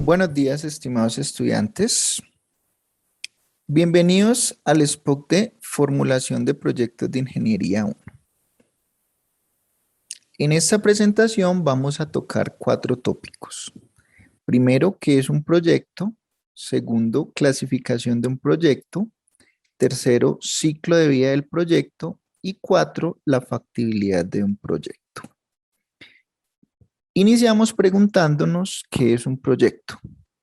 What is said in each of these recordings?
Buenos días, estimados estudiantes. Bienvenidos al SPOC de Formulación de Proyectos de Ingeniería 1. En esta presentación vamos a tocar 4 tópicos. Primero, ¿qué es un proyecto? Segundo, clasificación de un proyecto. Tercero, ciclo de vida del proyecto. Y 4, la factibilidad de un proyecto. Iniciamos preguntándonos qué es un proyecto.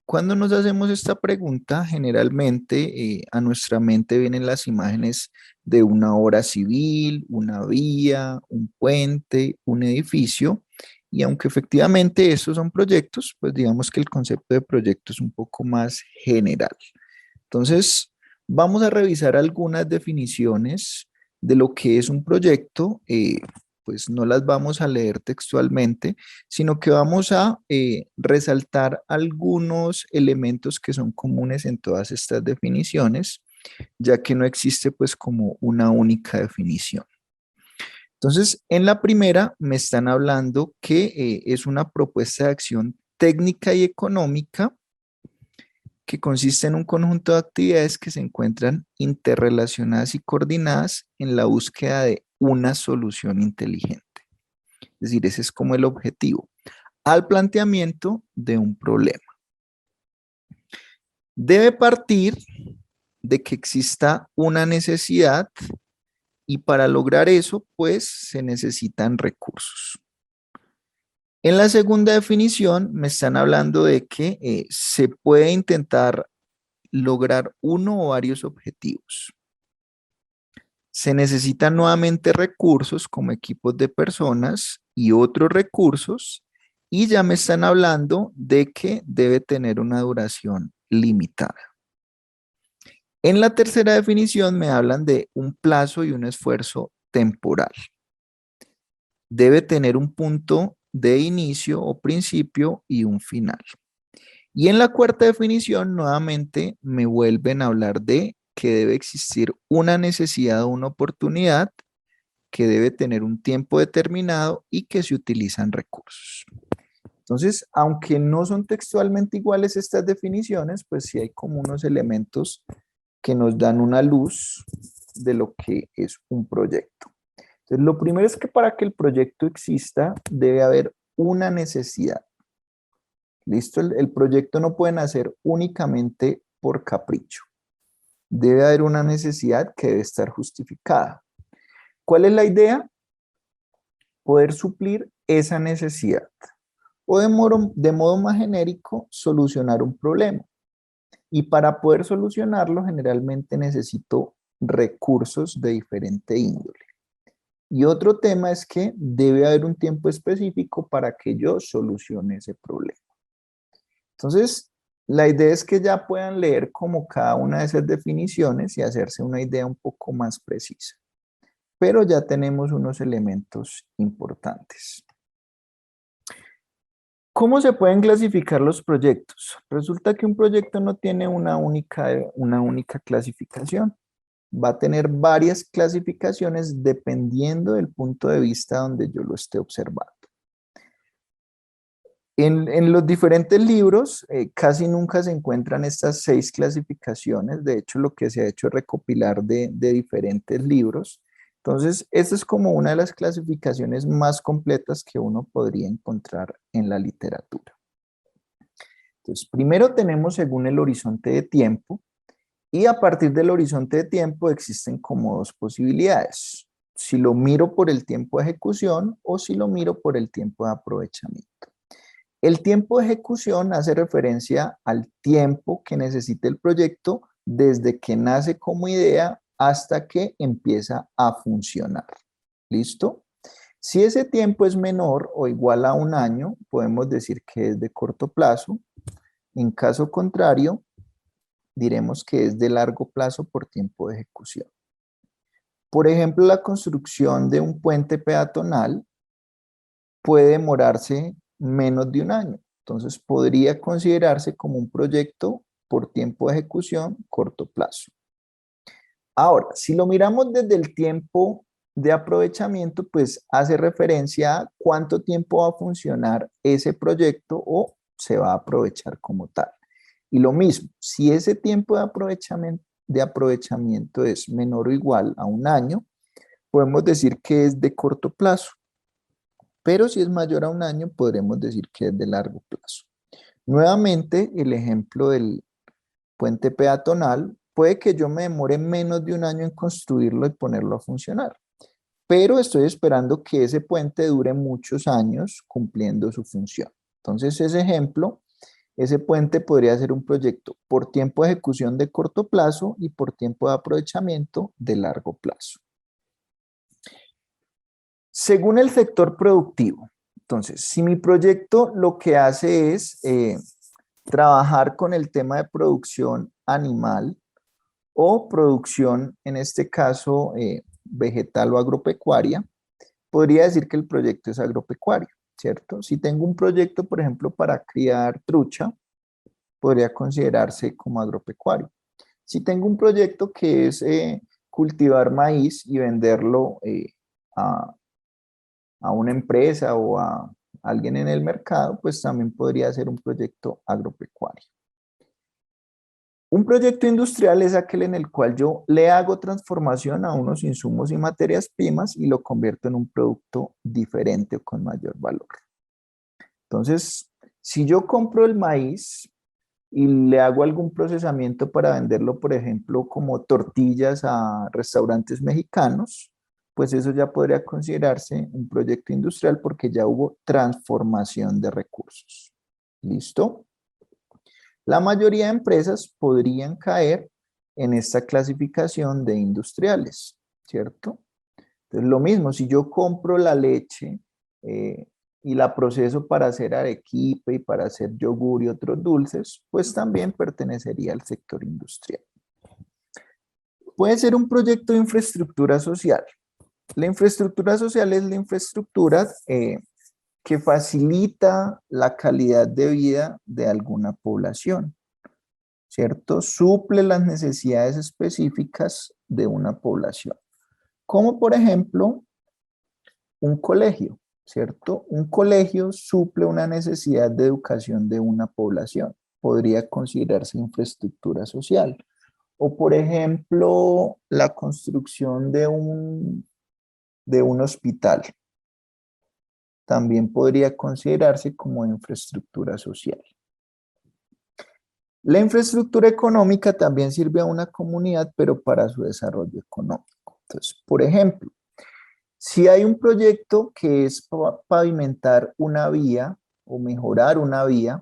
Cuando nos hacemos esta pregunta, generalmente a nuestra mente vienen las imágenes de una obra civil, una vía, un puente, un edificio, y aunque efectivamente estos son proyectos, pues digamos que el concepto de proyecto es un poco más general. Entonces, vamos a revisar algunas definiciones de lo que es un proyecto, pues no las vamos a leer textualmente, sino que vamos a resaltar algunos elementos que son comunes en todas estas definiciones, ya que no existe pues como una única definición. Entonces, en la primera me están hablando que es una propuesta de acción técnica y económica que consiste en un conjunto de actividades que se encuentran interrelacionadas y coordinadas en la búsqueda de una solución inteligente. Es decir, ese es como el objetivo, al planteamiento de un problema. Debe partir de que exista una necesidad y para lograr eso, pues se necesitan recursos. En la segunda definición me están hablando de que se puede intentar lograr uno o varios objetivos. Se necesitan nuevamente recursos como equipos de personas y otros recursos, y ya me están hablando de que debe tener una duración limitada. En la tercera definición me hablan de un plazo y un esfuerzo temporal. Debe tener un punto de inicio o principio y un final. Y en la cuarta definición nuevamente me vuelven a hablar de que debe existir una necesidad o una oportunidad, que debe tener un tiempo determinado y que se utilizan recursos. Entonces, aunque no son textualmente iguales estas definiciones, pues sí hay como unos elementos que nos dan una luz de lo que es un proyecto. Entonces, lo primero es que para que el proyecto exista, debe haber una necesidad. ¿Listo? El proyecto no puede nacer únicamente por capricho. Debe haber una necesidad que debe estar justificada. ¿Cuál es la idea? Poder suplir esa necesidad. O de modo más genérico, solucionar un problema. Y para poder solucionarlo, generalmente necesito recursos de diferente índole. Y otro tema es que debe haber un tiempo específico para que yo solucione ese problema. Entonces, la idea es que ya puedan leer como cada una de esas definiciones y hacerse una idea un poco más precisa. Pero ya tenemos unos elementos importantes. ¿Cómo se pueden clasificar los proyectos? Resulta que un proyecto no tiene una única clasificación. Va a tener varias clasificaciones dependiendo del punto de vista donde yo lo esté observando. En los diferentes libros casi nunca se encuentran estas 6 clasificaciones. De hecho, lo que se ha hecho es recopilar de diferentes libros. Entonces, esta es como una de las clasificaciones más completas que uno podría encontrar en la literatura. Entonces, primero tenemos según el horizonte de tiempo, y a partir del horizonte de tiempo existen como 2 posibilidades. Si lo miro por el tiempo de ejecución o si lo miro por el tiempo de aprovechamiento. El tiempo de ejecución hace referencia al tiempo que necesita el proyecto desde que nace como idea hasta que empieza a funcionar. ¿Listo? Si ese tiempo es menor o igual a 1 año, podemos decir que es de corto plazo. En caso contrario, diremos que es de largo plazo por tiempo de ejecución. Por ejemplo, la construcción de un puente peatonal puede demorarse menos de 1 año. Entonces, podría considerarse como un proyecto por tiempo de ejecución corto plazo. Ahora, si lo miramos desde el tiempo de aprovechamiento, pues hace referencia a cuánto tiempo va a funcionar ese proyecto o se va a aprovechar como tal. Y lo mismo, si ese tiempo de aprovechamiento es menor o igual a un año, podemos decir que es de corto plazo, pero si es mayor a un año, podremos decir que es de largo plazo. Nuevamente, el ejemplo del puente peatonal, puede que yo me demore menos de un año en construirlo y ponerlo a funcionar, pero estoy esperando que ese puente dure muchos años cumpliendo su función. Entonces, ese ejemplo, ese puente podría ser un proyecto por tiempo de ejecución de corto plazo y por tiempo de aprovechamiento de largo plazo. Según el sector productivo, entonces, si mi proyecto lo que hace es trabajar con el tema de producción animal o producción, en este caso, vegetal o agropecuaria, podría decir que el proyecto es agropecuario, ¿cierto? Si tengo un proyecto, por ejemplo, para criar trucha, podría considerarse como agropecuario. Si tengo un proyecto que es cultivar maíz y venderlo a, a una empresa o a alguien en el mercado, pues también podría ser un proyecto agropecuario. Un proyecto industrial es aquel en el cual yo le hago transformación a unos insumos y materias primas y lo convierto en un producto diferente o con mayor valor. Entonces, si yo compro el maíz y le hago algún procesamiento para venderlo, por ejemplo, como tortillas a restaurantes mexicanos, pues eso ya podría considerarse un proyecto industrial porque ya hubo transformación de recursos. ¿Listo? La mayoría de empresas podrían caer en esta clasificación de industriales, ¿cierto? Entonces, lo mismo, si yo compro la leche y la proceso para hacer arequipe y para hacer yogur y otros dulces, pues también pertenecería al sector industrial. Puede ser un proyecto de infraestructura social. La infraestructura social es la infraestructura que facilita la calidad de vida de alguna población, ¿cierto? Suple las necesidades específicas de una población, como por ejemplo un colegio, ¿cierto? Un colegio suple una necesidad de educación de una población, podría considerarse infraestructura social. O por ejemplo, la construcción de un hospital, también podría considerarse como infraestructura social. La infraestructura económica también sirve a una comunidad, pero para su desarrollo económico. Entonces, por ejemplo, si hay un proyecto que es pavimentar una vía o mejorar una vía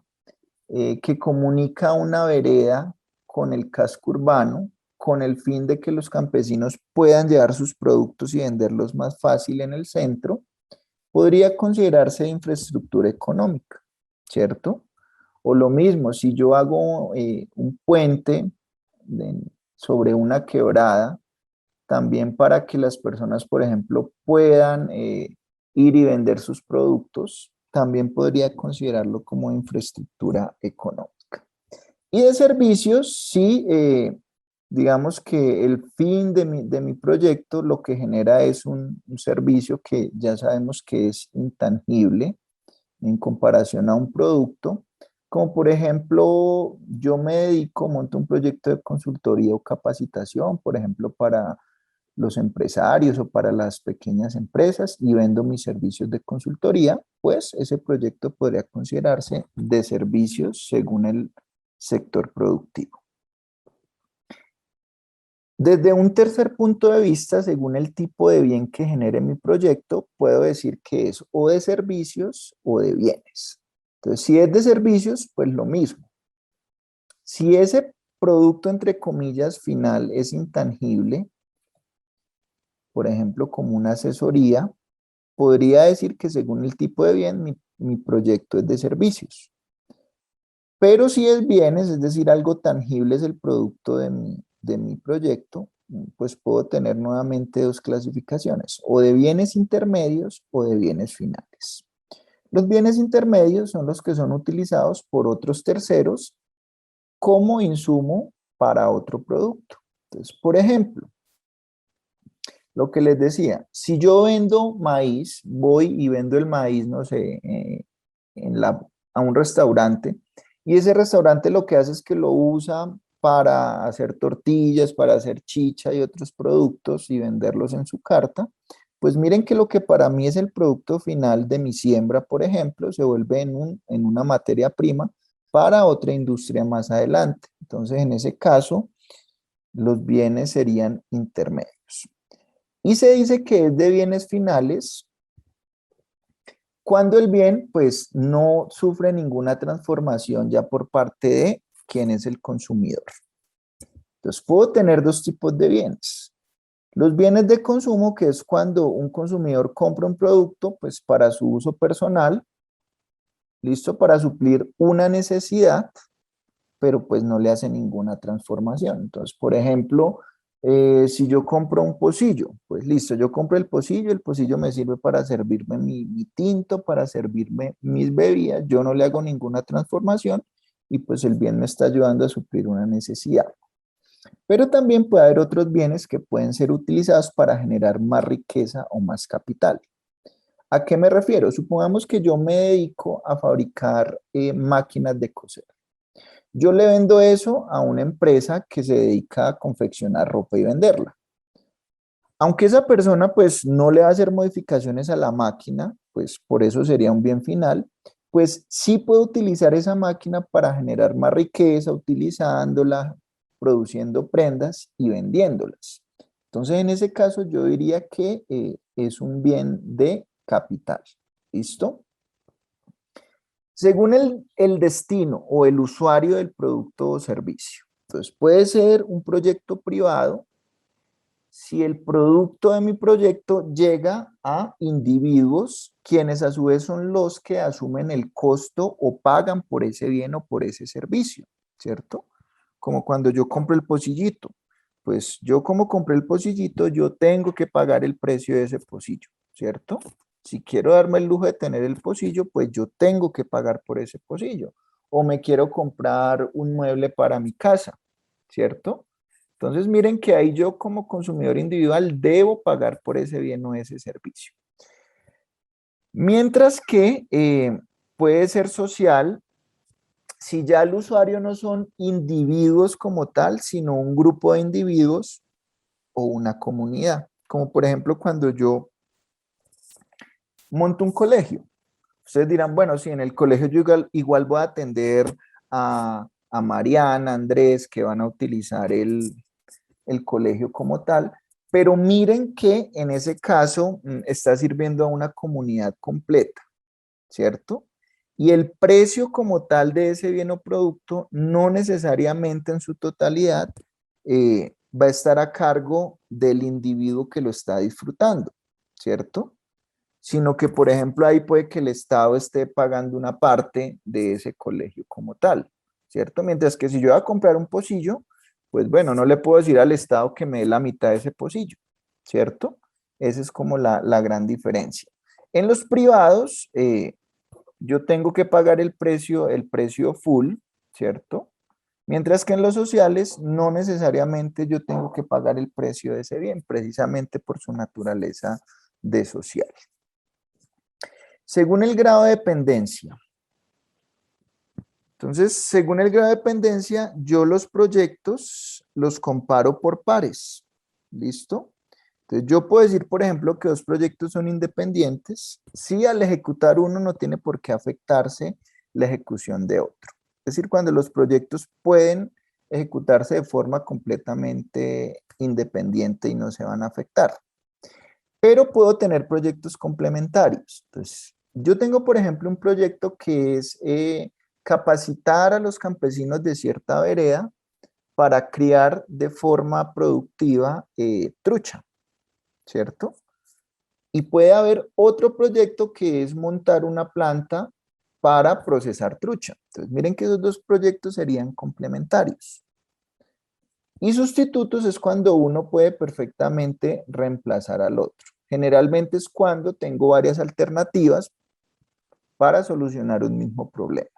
que comunica una vereda con el casco urbano, con el fin de que los campesinos puedan llevar sus productos y venderlos más fácil en el centro, podría considerarse infraestructura económica, ¿cierto? O lo mismo, si yo hago un puente sobre una quebrada, también para que las personas, por ejemplo, puedan ir y vender sus productos, también podría considerarlo como infraestructura económica. Y de servicios, sí, digamos que el fin de mi proyecto lo que genera es un servicio que ya sabemos que es intangible en comparación a un producto, como por ejemplo, yo me dedico, monto un proyecto de consultoría o capacitación, por ejemplo, para los empresarios o para las pequeñas empresas y vendo mis servicios de consultoría, pues ese proyecto podría considerarse de servicios según el sector productivo. Desde un tercer punto de vista, según el tipo de bien que genere mi proyecto, puedo decir que es o de servicios o de bienes. Entonces, si es de servicios, pues lo mismo. Si ese producto, entre comillas, final es intangible, por ejemplo, como una asesoría, podría decir que según el tipo de bien, mi proyecto es de servicios. Pero si es bienes, es decir, algo tangible es el producto de mi proyecto, pues puedo tener nuevamente dos clasificaciones, o de bienes intermedios o de bienes finales. Los bienes intermedios son los que son utilizados por otros terceros como insumo para otro producto. Entonces, por ejemplo, lo que les decía, si yo vendo maíz, voy y vendo el maíz, no sé, en la a un restaurante y ese restaurante lo que hace es que lo usa para hacer tortillas, para hacer chicha y otros productos y venderlos en su carta, pues miren que lo que para mí es el producto final de mi siembra, por ejemplo, se vuelve en una materia prima para otra industria más adelante. Entonces, en ese caso, los bienes serían intermedios. Y se dice que es de bienes finales cuando el bien pues no sufre ninguna transformación ya por parte de quien es el consumidor. Entonces puedo tener dos tipos de bienes. Los bienes de consumo, que es cuando un consumidor compra un producto pues para su uso personal, listo, para suplir una necesidad, pero pues no le hace ninguna transformación. Entonces, por ejemplo, si yo compro un pocillo, pues listo, yo compro el pocillo me sirve para servirme mi tinto, para servirme mis bebidas, yo no le hago ninguna transformación y pues el bien me está ayudando a suplir una necesidad. Pero también puede haber otros bienes que pueden ser utilizados para generar más riqueza o más capital. ¿A qué me refiero? Supongamos que yo me dedico a fabricar máquinas de coser. Yo le vendo eso a una empresa que se dedica a confeccionar ropa y venderla. Aunque esa persona pues no le va a hacer modificaciones a la máquina, pues por eso sería un bien final, pues sí puede utilizar esa máquina para generar más riqueza, utilizándola, produciendo prendas y vendiéndolas. Entonces en ese caso yo diría que es un bien de capital. ¿Listo? Según el destino o el usuario del producto o servicio. Entonces puede ser un proyecto privado si el producto de mi proyecto llega a individuos, quienes a su vez son los que asumen el costo o pagan por ese bien o por ese servicio, ¿cierto? Como cuando yo compro el pocillito, pues yo como compré el pocillito, yo tengo que pagar el precio de ese pocillo, ¿cierto? Si quiero darme el lujo de tener el pocillo, pues yo tengo que pagar por ese pocillo. O me quiero comprar un mueble para mi casa, ¿cierto? Entonces miren que ahí yo como consumidor individual debo pagar por ese bien o ese servicio. Mientras que puede ser social si ya el usuario no son individuos como tal, sino un grupo de individuos o una comunidad. Como por ejemplo cuando yo monto un colegio. Ustedes dirán, bueno, sí, en el colegio yo igual voy a atender a Mariana, Andrés, que van a utilizar el colegio como tal, pero miren que en ese caso está sirviendo a una comunidad completa, ¿cierto? Y el precio como tal de ese bien o producto no necesariamente en su totalidad va a estar a cargo del individuo que lo está disfrutando, ¿cierto? Sino que, por ejemplo, ahí puede que el Estado esté pagando una parte de ese colegio como tal, ¿cierto? Mientras que si yo voy a comprar un pocillo, pues bueno, no le puedo decir al Estado que me dé la mitad de ese pocillo, ¿cierto? Esa es como la gran diferencia. En los privados, yo tengo que pagar el precio full, ¿cierto? Mientras que en los sociales, no necesariamente yo tengo que pagar el precio de ese bien, precisamente por su naturaleza de social. Según el grado de dependencia. Entonces, según el grado de dependencia, yo los proyectos los comparo por pares. ¿Listo? Entonces, yo puedo decir, por ejemplo, que dos proyectos son independientes si al ejecutar uno no tiene por qué afectarse la ejecución de otro. Es decir, cuando los proyectos pueden ejecutarse de forma completamente independiente y no se van a afectar. Pero puedo tener proyectos complementarios. Entonces, yo tengo, por ejemplo, un proyecto que es capacitar a los campesinos de cierta vereda para criar de forma productiva trucha, ¿cierto? Y puede haber otro proyecto que es montar una planta para procesar trucha. Entonces, miren que esos dos proyectos serían complementarios. Y sustitutos es cuando uno puede perfectamente reemplazar al otro. Generalmente es cuando tengo varias alternativas para solucionar un mismo problema,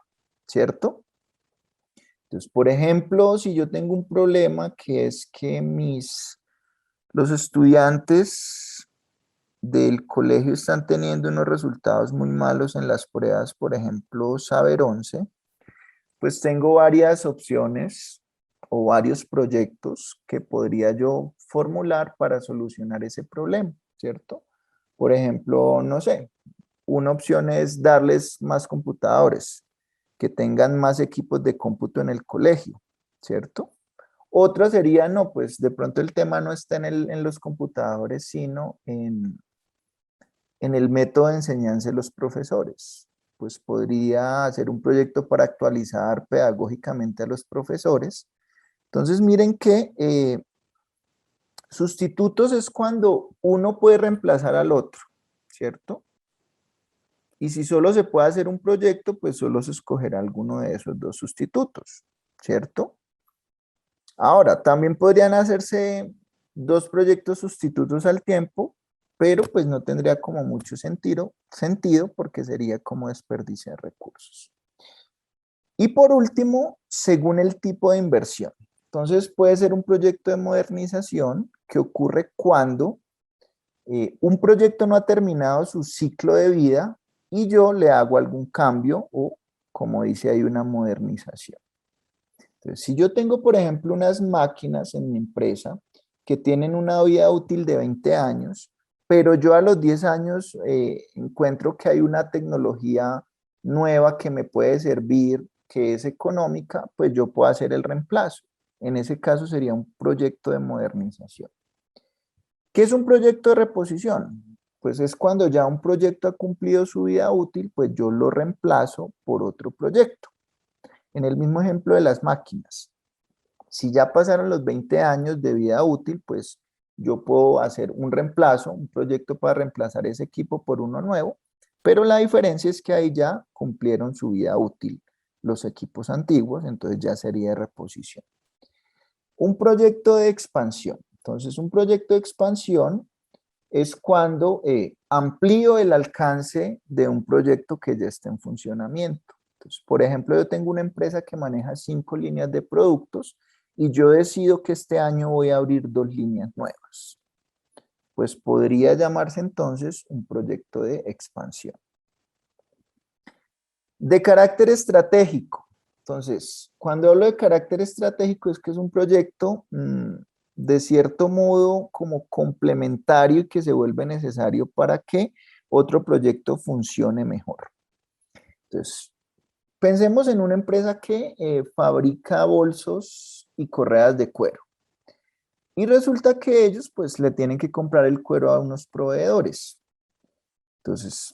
¿cierto? Entonces, por ejemplo, si yo tengo un problema que es que los estudiantes del colegio están teniendo unos resultados muy malos en las pruebas, por ejemplo, Saber 11, pues tengo varias opciones o varios proyectos que podría yo formular para solucionar ese problema, ¿cierto? Por ejemplo, no sé, una opción es darles más computadores, que tengan más equipos de cómputo en el colegio, ¿cierto? Otra sería, no, pues de pronto el tema no está en los computadores, sino en el método de enseñanza de los profesores. Pues podría hacer un proyecto para actualizar pedagógicamente a los profesores. Entonces miren que sustitutos es cuando uno puede reemplazar al otro, ¿cierto? Y si solo se puede hacer un proyecto, pues solo se escogerá alguno de esos dos sustitutos, ¿cierto? Ahora, también podrían hacerse dos proyectos sustitutos al tiempo, pero pues no tendría como mucho sentido porque sería como desperdiciar recursos. Y por último, según el tipo de inversión. Entonces puede ser un proyecto de modernización que ocurre cuando un proyecto no ha terminado su ciclo de vida y yo le hago algún cambio o, como dice ahí, una modernización. Entonces, si yo tengo, por ejemplo, unas máquinas en mi empresa que tienen una vida útil de 20 años, pero yo a los 10 años encuentro que hay una tecnología nueva que me puede servir, que es económica, pues yo puedo hacer el reemplazo. En ese caso sería un proyecto de modernización. ¿Qué es un proyecto de reposición? Pues es cuando ya un proyecto ha cumplido su vida útil, pues yo lo reemplazo por otro proyecto. En el mismo ejemplo de las máquinas, si ya pasaron los 20 años de vida útil, pues yo puedo hacer un reemplazo, un proyecto para reemplazar ese equipo por uno nuevo, pero la diferencia es que ahí ya cumplieron su vida útil los equipos antiguos, entonces ya sería de reposición. Un proyecto de expansión. Entonces, un proyecto de expansión es cuando amplío el alcance de un proyecto que ya está en funcionamiento. Entonces, por ejemplo, yo tengo una empresa que maneja 5 líneas de productos y yo decido que este año voy a abrir 2 líneas nuevas. Pues podría llamarse entonces un proyecto de expansión. De carácter estratégico. Entonces, cuando hablo de carácter estratégico es que es un proyecto de cierto modo como complementario y que se vuelve necesario para que otro proyecto funcione mejor. Entonces, pensemos en una empresa que fabrica bolsos y correas de cuero. Y resulta que ellos pues le tienen que comprar el cuero a unos proveedores. Entonces,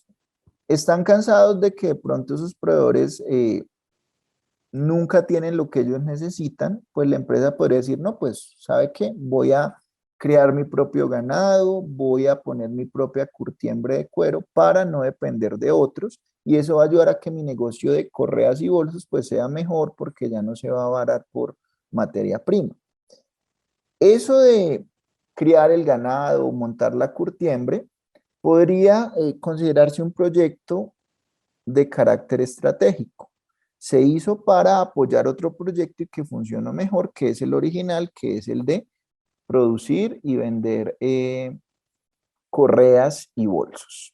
están cansados de que de pronto esos proveedores nunca tienen lo que ellos necesitan, pues la empresa podría decir, no, pues, ¿sabe qué? Voy a crear mi propio ganado, voy a poner mi propia curtiembre de cuero para no depender de otros y eso va a ayudar a que mi negocio de correas y bolsos pues sea mejor porque ya no se va a varar por materia prima. Eso de criar el ganado, montar la curtiembre, podría considerarse un proyecto de carácter estratégico. Se hizo para apoyar otro proyecto y que funciona mejor, que es el original, que es el de producir y vender correas y bolsos.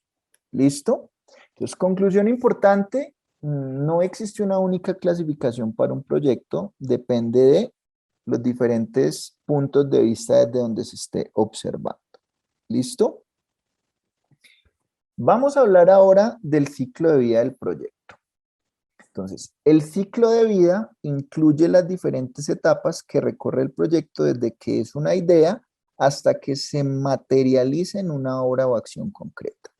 ¿Listo? Entonces, conclusión importante, no existe una única clasificación para un proyecto, depende de los diferentes puntos de vista desde donde se esté observando. ¿Listo? Vamos a hablar ahora del ciclo de vida del proyecto. Entonces, el ciclo de vida incluye las diferentes etapas que recorre el proyecto desde que es una idea hasta que se materializa en una obra o acción concreta.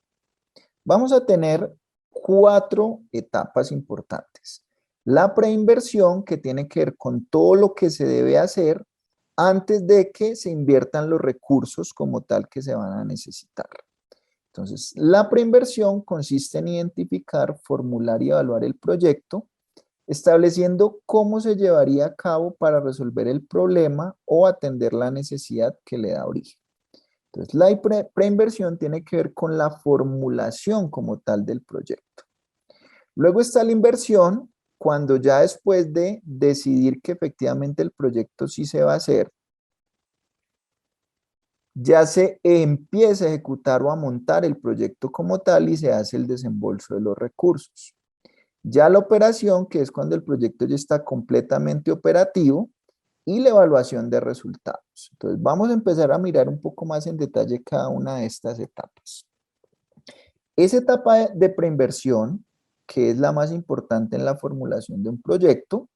Vamos a tener 4 etapas importantes. La preinversión, que tiene que ver con todo lo que se debe hacer antes de que se inviertan los recursos como tal que se van a necesitar. Entonces, la preinversión consiste en identificar, formular y evaluar el proyecto, estableciendo cómo se llevaría a cabo para resolver el problema o atender la necesidad que le da origen. Entonces, la preinversión tiene que ver con la formulación como tal del proyecto. Luego está la inversión, cuando ya después de decidir que efectivamente el proyecto sí se va a hacer, ya se empieza a ejecutar o a montar el proyecto como tal y se hace el desembolso de los recursos. Ya la operación, que es cuando el proyecto ya está completamente operativo, y la evaluación de resultados. Entonces, vamos a empezar a mirar un poco más en detalle cada una de estas etapas. Esa etapa de preinversión, que es la más importante en la formulación de un proyecto,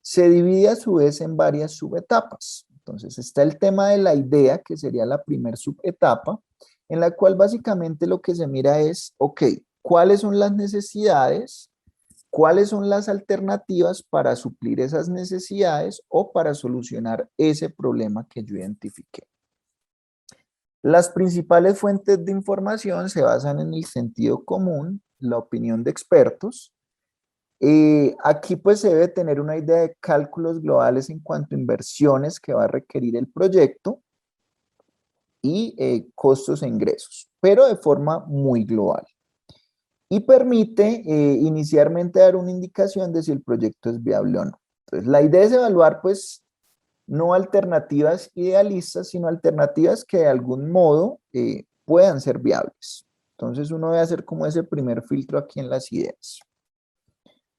se divide a su vez en varias subetapas. Entonces está el tema de la idea, que sería la primera subetapa, en la cual básicamente lo que se mira es, ok, ¿cuáles son las necesidades? ¿Cuáles son las alternativas para suplir esas necesidades o para solucionar ese problema que yo identifiqué? Las principales fuentes de información se basan en el sentido común, la opinión de expertos. Aquí pues se debe tener una idea de cálculos globales en cuanto a inversiones que va a requerir el proyecto y costos e ingresos, pero de forma muy global. Y permite inicialmente dar una indicación de si el proyecto es viable o no. Entonces, la idea es evaluar pues no alternativas idealistas, sino alternativas que de algún modo puedan ser viables. Entonces uno debe hacer como ese primer filtro aquí en las ideas.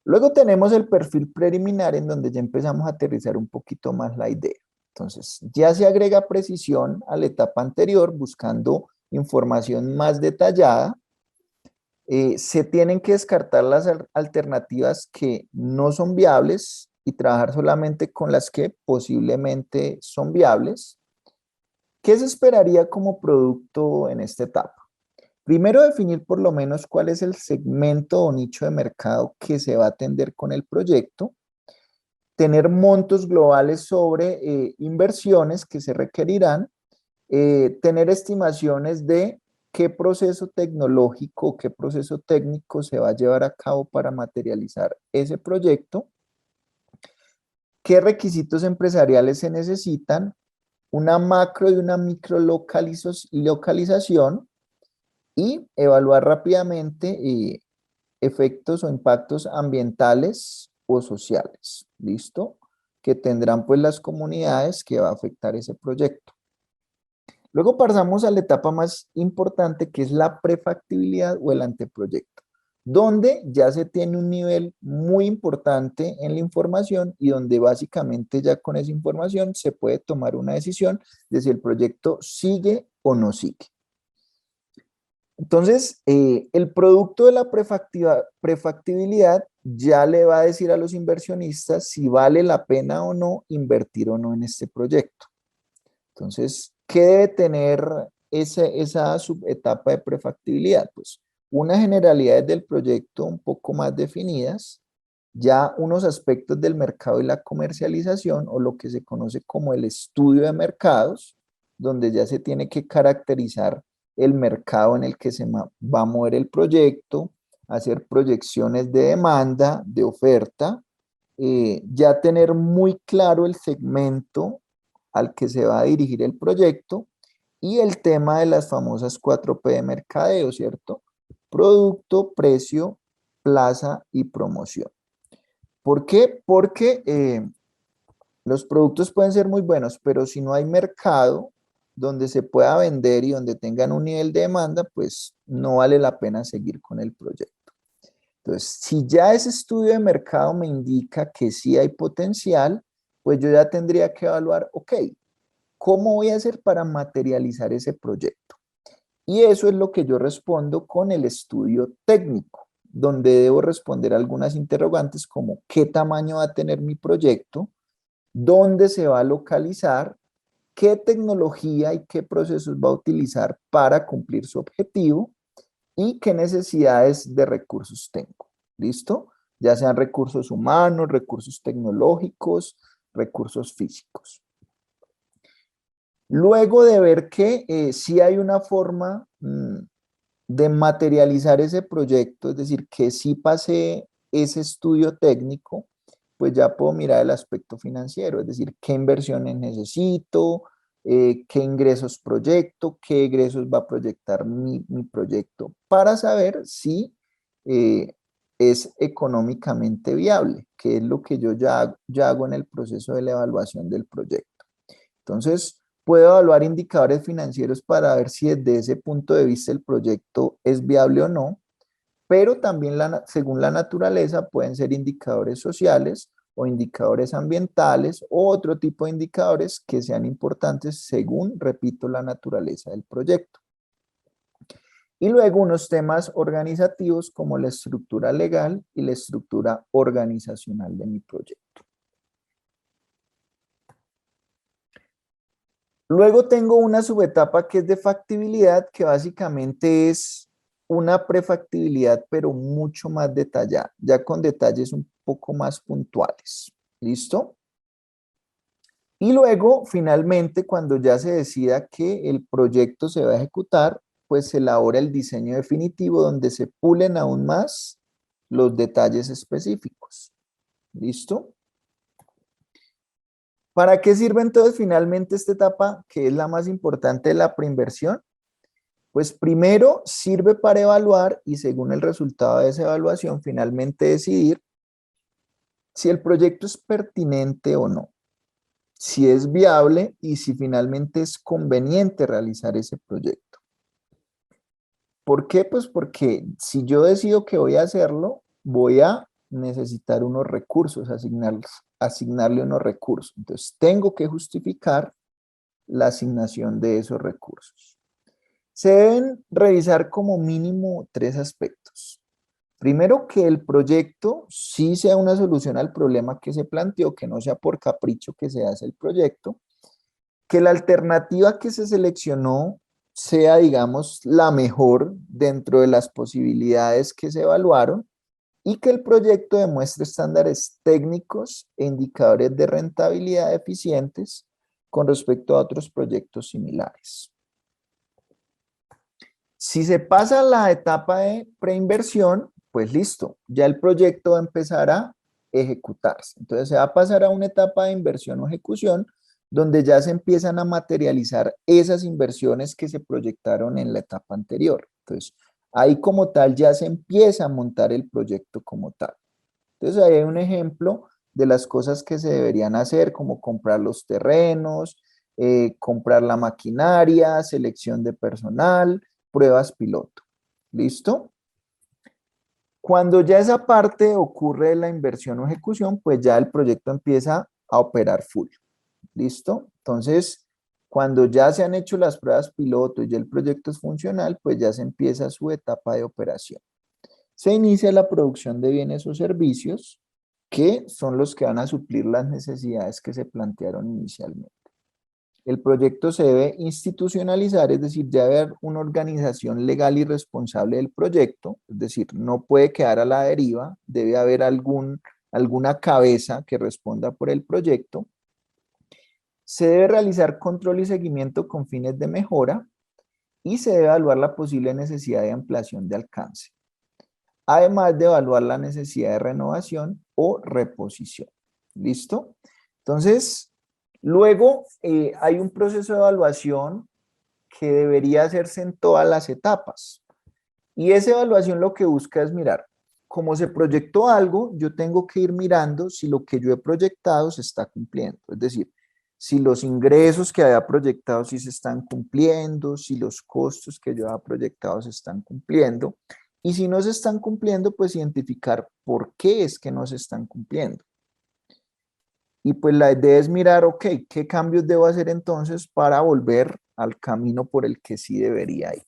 Luego tenemos el perfil preliminar en donde ya empezamos a aterrizar un poquito más la idea. Entonces ya se agrega precisión a la etapa anterior buscando información más detallada. Se tienen que descartar las alternativas que no son viables y trabajar solamente con las que posiblemente son viables. ¿Qué se esperaría como producto en esta etapa? Primero, definir por lo menos cuál es el segmento o nicho de mercado que se va a atender con el proyecto. Tener montos globales sobre inversiones que se requerirán. Tener estimaciones de qué proceso tecnológico, qué proceso técnico se va a llevar a cabo para materializar ese proyecto. ¿Qué requisitos empresariales se necesitan? Una macro y una micro localización y evaluar rápidamente efectos o impactos ambientales o sociales, ¿listo? Que tendrán pues las comunidades que va a afectar ese proyecto. Luego pasamos a la etapa más importante que es la prefactibilidad o el anteproyecto, donde ya se tiene un nivel muy importante en la información y donde básicamente ya con esa información se puede tomar una decisión de si el proyecto sigue o no sigue. Entonces, el producto de la prefactibilidad ya le va a decir a los inversionistas si vale la pena o no invertir o no en este proyecto. Entonces, ¿qué debe tener esa subetapa de prefactibilidad? Pues unas generalidades del proyecto un poco más definidas, ya unos aspectos del mercado y la comercialización o lo que se conoce como el estudio de mercados, donde ya se tiene que caracterizar el mercado en el que se va a mover el proyecto, hacer proyecciones de demanda, de oferta, ya tener muy claro el segmento al que se va a dirigir el proyecto y el tema de las famosas 4P de mercadeo, ¿cierto? Producto, precio, plaza y promoción. ¿Por qué? Porque los productos pueden ser muy buenos, pero si no hay mercado donde se pueda vender y donde tengan un nivel de demanda, pues no vale la pena seguir con el proyecto. Entonces, si ya ese estudio de mercado me indica que sí hay potencial, pues yo ya tendría que evaluar, ok, ¿cómo voy a hacer para materializar ese proyecto? Y eso es lo que yo respondo con el estudio técnico, donde debo responder algunas interrogantes como qué tamaño va a tener mi proyecto, dónde se va a localizar, qué tecnología y qué procesos va a utilizar para cumplir su objetivo y qué necesidades de recursos tengo. ¿Listo? Ya sean recursos humanos, recursos tecnológicos, recursos físicos. Luego de ver que sí hay una forma de materializar ese proyecto, es decir, que sí pasé ese estudio técnico, pues ya puedo mirar el aspecto financiero, es decir, qué inversiones necesito, qué ingresos proyecto, qué ingresos va a proyectar mi proyecto, para saber si es económicamente viable, que es lo que yo ya hago en el proceso de la evaluación del proyecto. Entonces, Puedo evaluar indicadores financieros para ver si desde ese punto de vista el proyecto es viable o no, pero también según la naturaleza pueden ser indicadores sociales o indicadores ambientales o otro tipo de indicadores que sean importantes según, repito, la naturaleza del proyecto. Y luego unos temas organizativos como la estructura legal y la estructura organizacional de mi proyecto. Luego tengo una subetapa que es de factibilidad, que básicamente es una prefactibilidad, pero mucho más detallada, ya con detalles un poco más puntuales. ¿Listo? Y luego, finalmente, cuando ya se decida que el proyecto se va a ejecutar, pues se elabora el diseño definitivo donde se pulen aún más los detalles específicos. ¿Listo? ¿Para qué sirve entonces finalmente esta etapa, que es la más importante de la preinversión? Pues primero sirve para evaluar y según el resultado de esa evaluación, finalmente decidir si el proyecto es pertinente o no, si es viable y si finalmente es conveniente realizar ese proyecto. ¿Por qué? Pues porque si yo decido que voy a hacerlo, voy a necesitar unos recursos, asignarle unos recursos. Entonces, tengo que justificar la asignación de esos recursos. Se deben revisar como mínimo 3 aspectos. Primero, que el proyecto sí sea una solución al problema que se planteó, que no sea por capricho que se hace el proyecto, que la alternativa que se seleccionó sea, digamos, la mejor dentro de las posibilidades que se evaluaron y que el proyecto demuestre estándares técnicos e indicadores de rentabilidad eficientes con respecto a otros proyectos similares. Si se pasa la etapa de preinversión, pues listo, ya el proyecto va a empezar a ejecutarse. Entonces se va a pasar a una etapa de inversión o ejecución donde ya se empiezan a materializar esas inversiones que se proyectaron en la etapa anterior. Entonces, ahí como tal ya se empieza a montar el proyecto como tal. Entonces, ahí hay un ejemplo de las cosas que se deberían hacer, como comprar los terrenos, comprar la maquinaria, selección de personal, pruebas piloto. ¿Listo? Cuando ya esa parte ocurre la inversión o ejecución, pues ya el proyecto empieza a operar full. ¿Listo? Entonces, cuando ya se han hecho las pruebas piloto y ya el proyecto es funcional, pues ya se empieza su etapa de operación. Se inicia la producción de bienes o servicios que son los que van a suplir las necesidades que se plantearon inicialmente. El proyecto se debe institucionalizar, es decir, debe haber una organización legal y responsable del proyecto, es decir, no puede quedar a la deriva, debe haber alguna cabeza que responda por el proyecto. Se debe realizar control y seguimiento con fines de mejora y se debe evaluar la posible necesidad de ampliación de alcance, además de evaluar la necesidad de renovación o reposición. ¿Listo? Entonces, luego hay un proceso de evaluación que debería hacerse en todas las etapas. Y esa evaluación lo que busca es mirar, como se proyectó algo, yo tengo que ir mirando si lo que yo he proyectado se está cumpliendo. Es decir, si los ingresos que había proyectado sí se están cumpliendo, si los costos que yo había proyectado se están cumpliendo. Y si no se están cumpliendo, pues identificar por qué es que no se están cumpliendo. Y pues la idea es mirar, ok, ¿qué cambios debo hacer entonces para volver al camino por el que sí debería ir?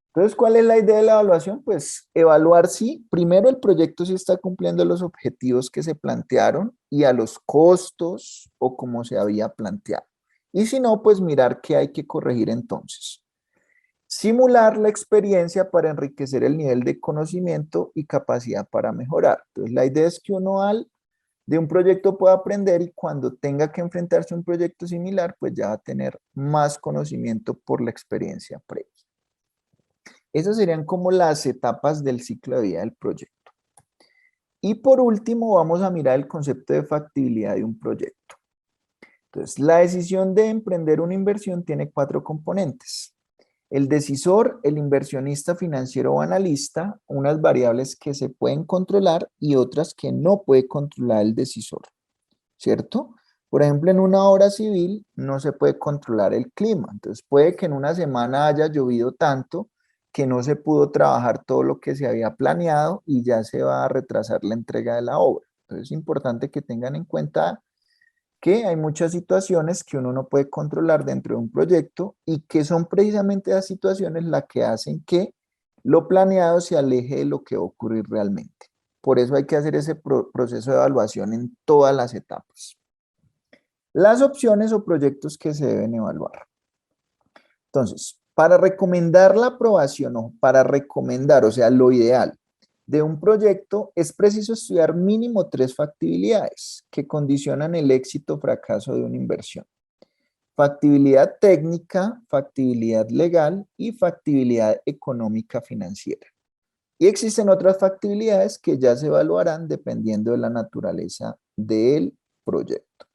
Entonces, ¿cuál es la idea de la evaluación? Pues evaluar si primero el proyecto sí está cumpliendo los objetivos que se plantearon y a los costos o como se había planteado. Y si no, pues mirar qué hay que corregir entonces. Simular la experiencia para enriquecer el nivel de conocimiento y capacidad para mejorar. Entonces, la idea es que uno de un proyecto pueda aprender y cuando tenga que enfrentarse a un proyecto similar, pues ya va a tener más conocimiento por la experiencia previa. Esas serían como las etapas del ciclo de vida del proyecto. Y por último, vamos a mirar el concepto de factibilidad de un proyecto. Entonces, la decisión de emprender una inversión tiene 4 componentes. El decisor, el inversionista financiero o analista, unas variables que se pueden controlar y otras que no puede controlar el decisor, ¿cierto? Por ejemplo, en una obra civil no se puede controlar el clima. Entonces puede que en una semana haya llovido tanto que no se pudo trabajar todo lo que se había planeado y ya se va a retrasar la entrega de la obra. Entonces es importante que tengan en cuenta que hay muchas situaciones que uno no puede controlar dentro de un proyecto y que son precisamente las situaciones las que hacen que lo planeado se aleje de lo que va a ocurrir realmente. Por eso hay que hacer ese proceso de evaluación en todas las etapas. Las opciones o proyectos que se deben evaluar. Entonces, para recomendar la aprobación o para recomendar, o sea, lo ideal de un proyecto, es preciso estudiar mínimo 3 factibilidades que condicionan el éxito o fracaso de una inversión. Factibilidad técnica, factibilidad legal y factibilidad económica financiera. Y existen otras factibilidades que ya se evaluarán dependiendo de la naturaleza del proyecto.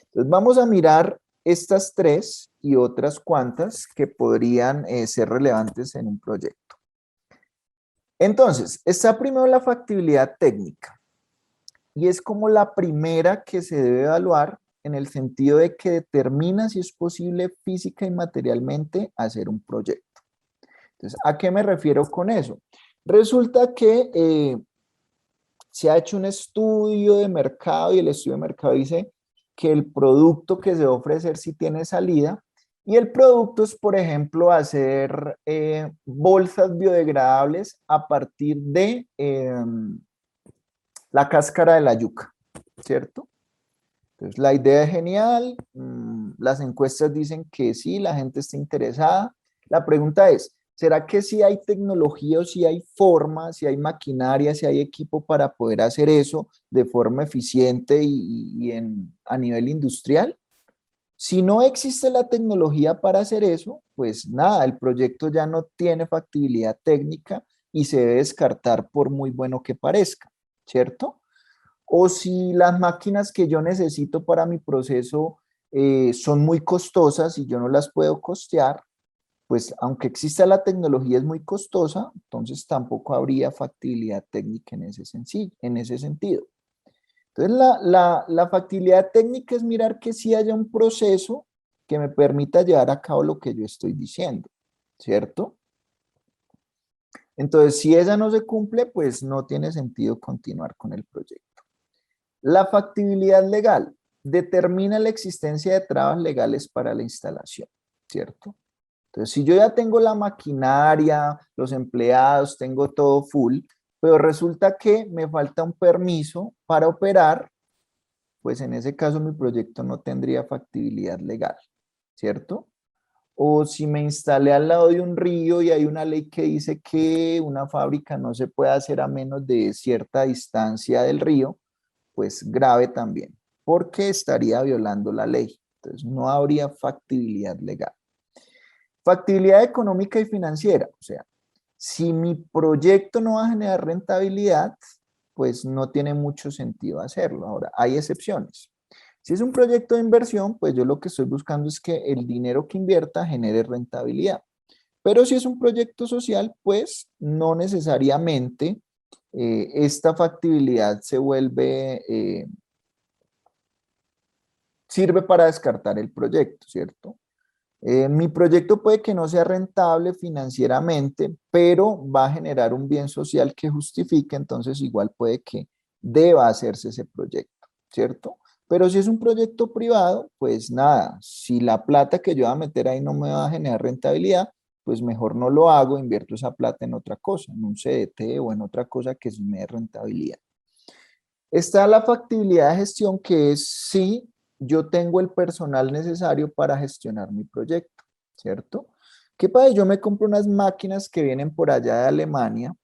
Entonces vamos a mirar estas 3 y otras cuantas que podrían ser relevantes en un proyecto. Entonces, está primero la factibilidad técnica y es como la primera que se debe evaluar en el sentido de que determina si es posible física y materialmente hacer un proyecto. Entonces, ¿a qué me refiero con eso? Resulta que se ha hecho un estudio de mercado y el estudio de mercado dice que el producto que se va a ofrecer sí tiene salida y el producto es, por ejemplo, hacer bolsas biodegradables a partir de la cáscara de la yuca, ¿cierto? Entonces, la idea es genial, las encuestas dicen que sí, la gente está interesada. La pregunta es, ¿será que sí hay tecnología o si hay forma, si hay maquinaria, si hay equipo para poder hacer eso de forma eficiente a nivel industrial? Si no existe la tecnología para hacer eso, pues nada, el proyecto ya no tiene factibilidad técnica y se debe descartar por muy bueno que parezca, ¿cierto? O si las máquinas que yo necesito para mi proceso son muy costosas y yo no las puedo costear, pues aunque exista la tecnología es muy costosa, entonces tampoco habría factibilidad técnica en ese sentido. Entonces la factibilidad técnica es mirar que sí haya un proceso que me permita llevar a cabo lo que yo estoy diciendo, ¿cierto? Entonces, si esa no se cumple, pues no tiene sentido continuar con el proyecto. La factibilidad legal determina la existencia de trabas legales para la instalación, ¿cierto? Entonces, si yo ya tengo la maquinaria, los empleados, tengo todo full, pero resulta que me falta un permiso para operar, pues en ese caso mi proyecto no tendría factibilidad legal, ¿cierto? O si me instalé al lado de un río y hay una ley que dice que una fábrica no se puede hacer a menos de cierta distancia del río, pues grave también, porque estaría violando la ley. Entonces no habría factibilidad legal. Factibilidad económica y financiera, o sea, si mi proyecto no va a generar rentabilidad, pues no tiene mucho sentido hacerlo. Ahora, hay excepciones. Si es un proyecto de inversión, pues yo lo que estoy buscando es que el dinero que invierta genere rentabilidad. Pero si es un proyecto social, pues no necesariamente esta factibilidad se vuelve, sirve para descartar el proyecto, ¿cierto? Mi proyecto puede que no sea rentable financieramente, pero va a generar un bien social que justifique, entonces igual puede que deba hacerse ese proyecto, ¿cierto? Pero si es un proyecto privado, pues nada, si la plata que yo voy a meter ahí no me va a generar rentabilidad, pues mejor no lo hago, invierto esa plata en otra cosa, en un CDT o en otra cosa que sí me dé rentabilidad. Está la factibilidad de gestión, que es si yo tengo el personal necesario para gestionar mi proyecto, ¿cierto? ¿Qué pasa? Yo me compro unas máquinas que vienen por allá de Alemania,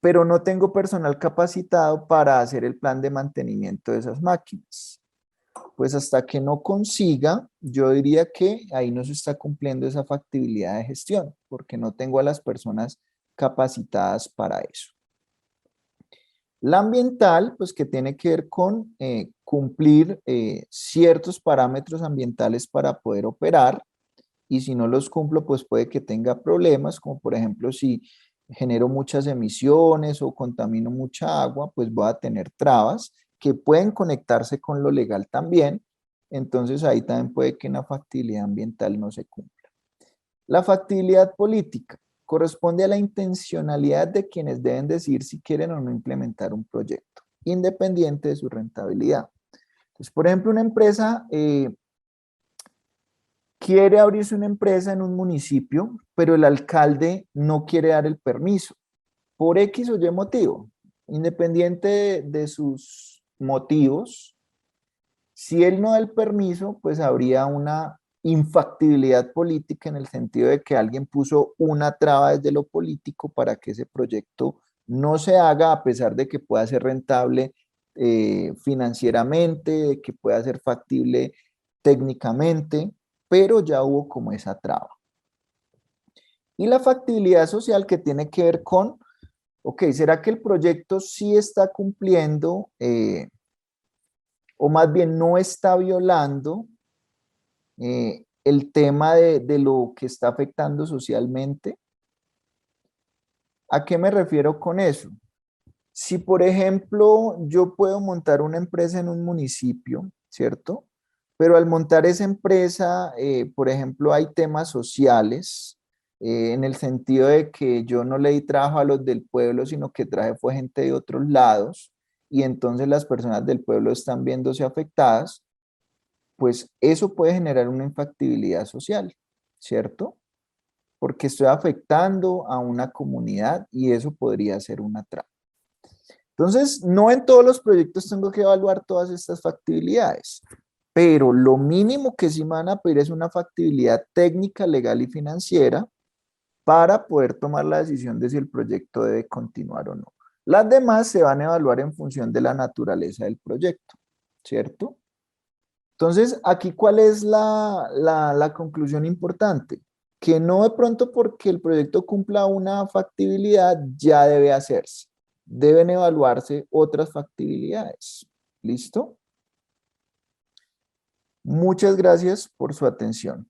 pero no tengo personal capacitado para hacer el plan de mantenimiento de esas máquinas. Pues hasta que no consiga, yo diría que ahí no se está cumpliendo esa factibilidad de gestión, porque no tengo a las personas capacitadas para eso. La ambiental, pues que tiene que ver con cumplir ciertos parámetros ambientales para poder operar y si no los cumplo, pues puede que tenga problemas, como por ejemplo si genero muchas emisiones o contamino mucha agua, pues voy a tener trabas que pueden conectarse con lo legal también, entonces ahí también puede que una factibilidad ambiental no se cumpla. La factibilidad política corresponde a la intencionalidad de quienes deben decidir si quieren o no implementar un proyecto, independiente de su rentabilidad. Entonces, por ejemplo, una empresa quiere abrirse una empresa en un municipio, pero el alcalde no quiere dar el permiso, por X o Y motivo, independiente de sus motivos. Si él no da el permiso, pues habría una infactibilidad política en el sentido de que alguien puso una traba desde lo político para que ese proyecto no se haga, a pesar de que pueda ser rentable financieramente, de que pueda ser factible técnicamente, pero ya hubo como esa traba. Y la factibilidad social, que tiene que ver con, ok, ¿será que el proyecto sí está cumpliendo o más bien no está violando el tema de lo que está afectando socialmente? ¿A qué me refiero con eso? Si, por ejemplo, yo puedo montar una empresa en un municipio, ¿cierto? Pero al montar esa empresa, por ejemplo, hay temas sociales, en el sentido de que yo no le di trabajo a los del pueblo, sino que traje fue gente de otros lados, y entonces las personas del pueblo están viéndose afectadas, pues eso puede generar una infactibilidad social, ¿cierto? Porque estoy afectando a una comunidad y eso podría ser una traba. Entonces, no en todos los proyectos tengo que evaluar todas estas factibilidades, pero lo mínimo que sí me van a pedir es una factibilidad técnica, legal y financiera para poder tomar la decisión de si el proyecto debe continuar o no. Las demás se van a evaluar en función de la naturaleza del proyecto, ¿cierto? Entonces, aquí, ¿cuál es la conclusión importante? Que no de pronto porque el proyecto cumpla una factibilidad ya debe hacerse. Deben evaluarse otras factibilidades. ¿Listo? Muchas gracias por su atención.